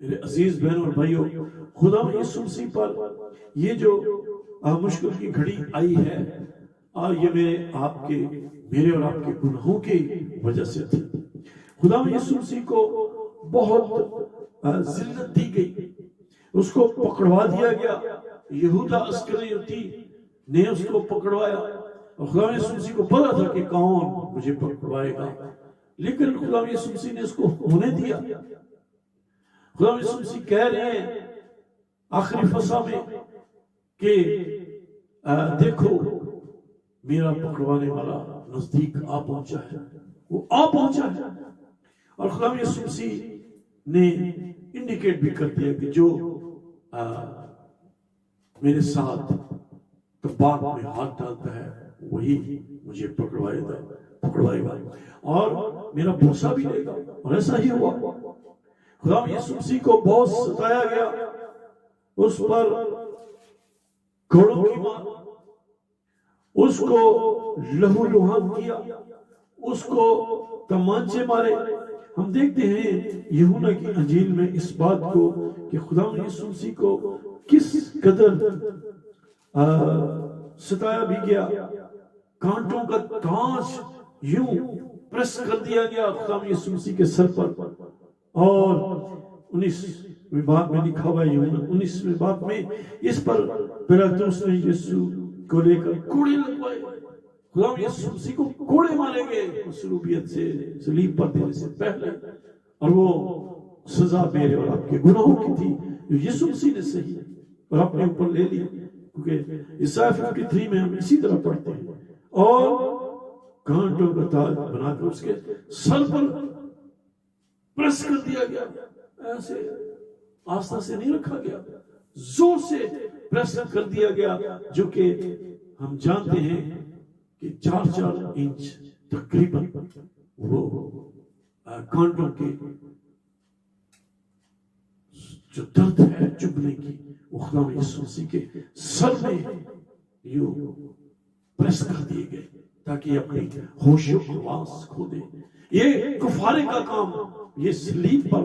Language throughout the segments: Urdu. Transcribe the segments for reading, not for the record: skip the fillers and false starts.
میرے عزیز بہنوں اور بھائیوں، خدا یسوع مسیح پر یہ جو مشکل کی گھڑی آئی ہے، اور یہ میرے اور آپ کے گناہوں کی وجہ سے تھی۔ خدا یسوع مسیح کو بہت ذلت دی گئی، اس کو پکڑوا دیا گیا، یہودا اسکریوتی نے اس کو پکڑوایا، اور خدا یسوع مسیح کو پتا تھا کہ کون مجھے پکڑوائے گا، لیکن خدا یسوع مسیح نے اس کو ہونے دیا۔ خدا یسوع مسیح کہہ رہے ہیں آخری فصح میں کہ دیکھو میرا پکڑوانے والا نزدیک آ پہنچا ہے، وہ آ پہنچا ہے۔ اور خدا یسوع مسیح نے انڈیکیٹ بھی کر دیا کہ جو میرے ساتھ کباغ میں ہاتھ ڈالتا ہے وہی مجھے پکڑوائے گا اور میرا بوسہ بھی لے گا، اور ایسا ہی ہوا۔ خدا یسوع مسیح کو بہت ستایا گیا، اس پر گھوڑوں کی مار، اس کو لہو لہان کیا، اس کو کمانچے مارے۔ ہم دیکھتے ہیں یوحنا کی انجیل میں اس بات کو کہ خدا یسوع مسیح کو کس قدر ستایا بھی گیا، کانٹوں کا تاج یوں پریس کر دیا گیا خدا یسوع مسیح کے سر پر، اور 19ویں باب میں لکھا ہوا ہے، یوحنا 19ویں باب میں اس پر پیلاطس نے یسوع کو لے کر کوڑے لگوائے۔ خدا یسوع مسیح کو کوڑے مارے گئے مصلوبیت سے، صلیب پر دینے سے پہلے، اور وہ سزا میرے اور آپ کے گناہوں کی تھی جو یسوع مسیح نے سہی اور اپنے اوپر لے لی، کیونکہ عیسائی 53 میں ہم اسی طرح پڑھتے ہیں، اور کانٹوں کا تاج بنا کر اس کے سر پر پریس کر دیا گیا، ایسے آستہ سے نہیں رکھا گیا، زور سے پریس کر دیا گیا، جو کہ ہم جانتے ہیں کہ 4 انچ تقریباً وہ کانٹوں کے جو درد ہے چبھنے کی، وہ خدا یسوع مسیح کے سر میں یوں پریس کر دیے گئے تاکہ اپنی ہوش و حواس کھو دے۔ یہ کفارے کا کام، یہ صلیب پر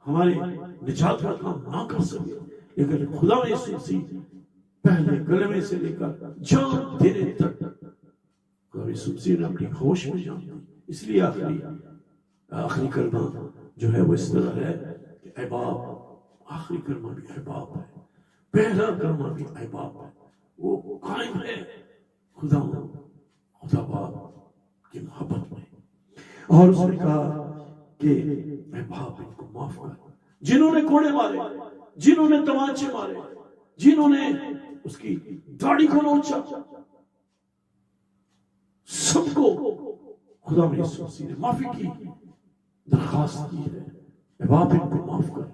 ہمارے نجات کا کام نہ کر سکے، لیکن خدا یسوع مسیح پہلے کلمے سے لے کر جان دینے تک خدا یسوع مسیح نے اپنی ہوش میں جان دی۔ اس لیے آخری کلمہ جو ہے وہ اس طرح ہے کہ اے باپ، آخری کلمہ بھی اے باپ ہے، پہلا کلمہ بھی اے باپ ہے، وہ قائم ہے خدا باپ کی محبت میں۔ اور اس نے کہا کہ اے باپ ان کو معاف کر، جنہوں نے کوڑے مارے، جنہوں نے تمانچے مارے، جنہوں نے اس کی داڑھی کو نوچا، سب کو خدا یسوع مسیح نے معافی کی درخواست کی ہے۔ اے باپ ان کو معاف کر،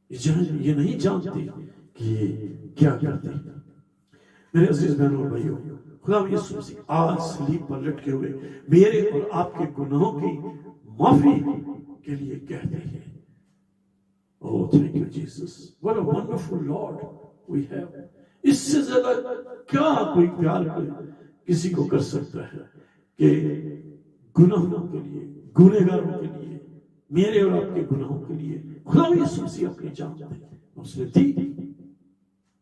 یہ نہیں جانتے کہ یہ کیا کرتے ہیں۔ میرے عزیز بہنوں اور بھائیوں، خدا یسوع مسیح آج صلیب پر لٹکے ہوئے میرے اور آپ کے گناہوں کی معافی کے لیے کہتے ہیں، Oh, thank you, Jesus. What a wonderful Lord we have. اس سے زیادہ کیا کوئی پیار کسی کو کر سکتا ہے کہ گناہوں کے لیے، گنہگاروں کے لیے، میرے اور آپ کے گناہوں کے لیے خدا یسوع مسیح اپنی جان دے، اس نے دی۔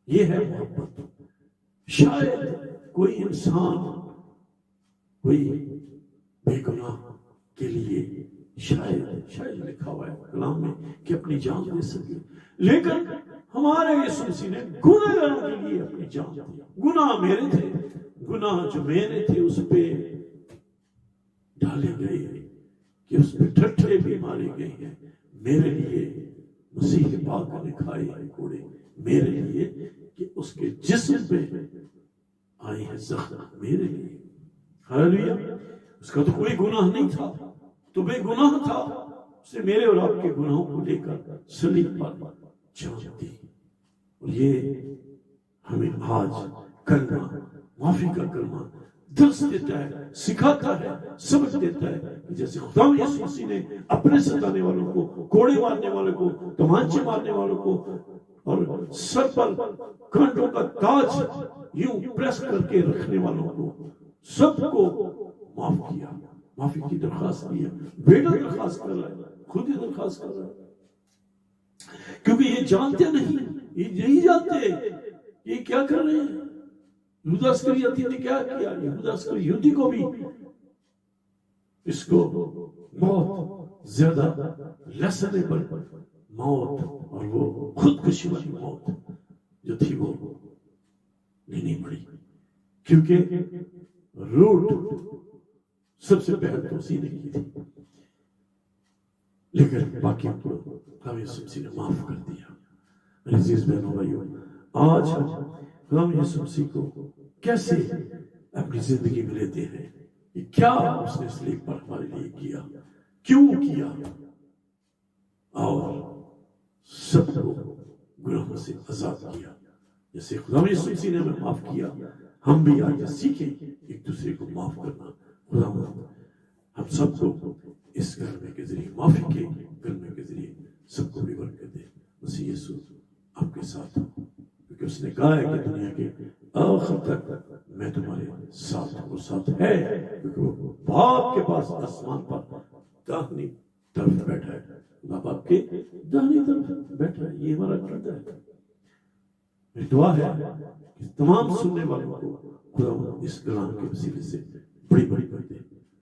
یہ ہے محبت۔ شاید کوئی انسان کوئی بے گناہ کے لیے شاید لکھا ہوا ہے کلام میں کہ اپنی جان دے سکے، لیکن ہمارے یسوع مسیح نے گنہگاروں کے لیے اپنی جان دی۔ گناہ میرے تھے، گناہ جو میرے تھے اس پہ ڈالے گئے، کہ اس پہ ٹھٹھے بھی مارے گئے ہیں میرے لیے۔ مسیح پاک نے کھائے ہیں کوڑے میرے لیے، کہ اس کے جسم پہ آئے ہیں زخم میرے لیے۔ ہاللویا۔ اس کا تو کوئی گناہ نہیں تھا، تو بے گناہ تھا، اس نے میرے اور آپ کے گناہوں کو لے کر صلیب پر جان دی۔ اور یہ ہمیں آج کلمہ، معافی کا کلمہ درس دیتا ہے، سکھاتا ہے، سبق دیتا ہے، جیسے خدا یسوع مسیح نے اپنے ستانے والوں کو، کوڑے مارنے والوں کو، تمانچے مارنے والوں کو، اور سر پر کانٹوں کا تاج یوں پریس کر کے رکھنے والوں کو، سب کو معاف کیا، معافی کی درخواست کی ہے۔ بیٹا درخواست کر رہا ہے، خود ہی درخواست کر رہا ہے۔ کیونکہ یہ جانتے نہیں، یہ نہیں جانتے یہ کیا کر رہے ہیں۔ یہودا اسکریوتی نے کیا کیا؟ یہودا اسکریوتی کو بھی اس کو بہت زیادہ لیسنیبل موت اور وہ خودکشی والی موت جو تھی وہ لینی پڑی، کیونکہ روٹ سب سے پہلے تو اسی نے کی تھی، لیکن باقی کو خدا یسوع مسیح نے معاف کر دیا۔ میرے عزیز بہنوں بھائیوں، آج ہم خدا یسوع مسیح کو کیسے اپنی زندگی میں لیتے ہیں، کہ کیا اس نے اس لیے پر ہمارے لیے کیا، کیوں کیا، اور سب کو گناہوں سے آزاد کیا۔ جیسے خدا یسوع مسیح نے ہمیں معاف کیا، ہم بھی آج سیکھیں ایک دوسرے کو معاف کرنا۔ خدا ہم سب کو اس کلمے کے ذریعے، معافی کے کلمے کے ذریعے سب کو بھی برکت دے۔ مسیح یسوع آپ کے ساتھ ہوں، کیونکہ اس نے کہا ہے کہ دنیا کے آخر تک میں تمہارے ساتھ ہوں، اور ساتھ ہے، کیونکہ وہ باپ کے پاس آسمان پر داہنی طرف بیٹھا ہے، خدا باپ کے داہنی طرف بیٹھا ہے۔ یہ ہمارا عقیدہ ہے۔ میری دعا ہے کہ تمام سننے والوں کو خدا اس کلام کے وسیلے سے بڑی بڑی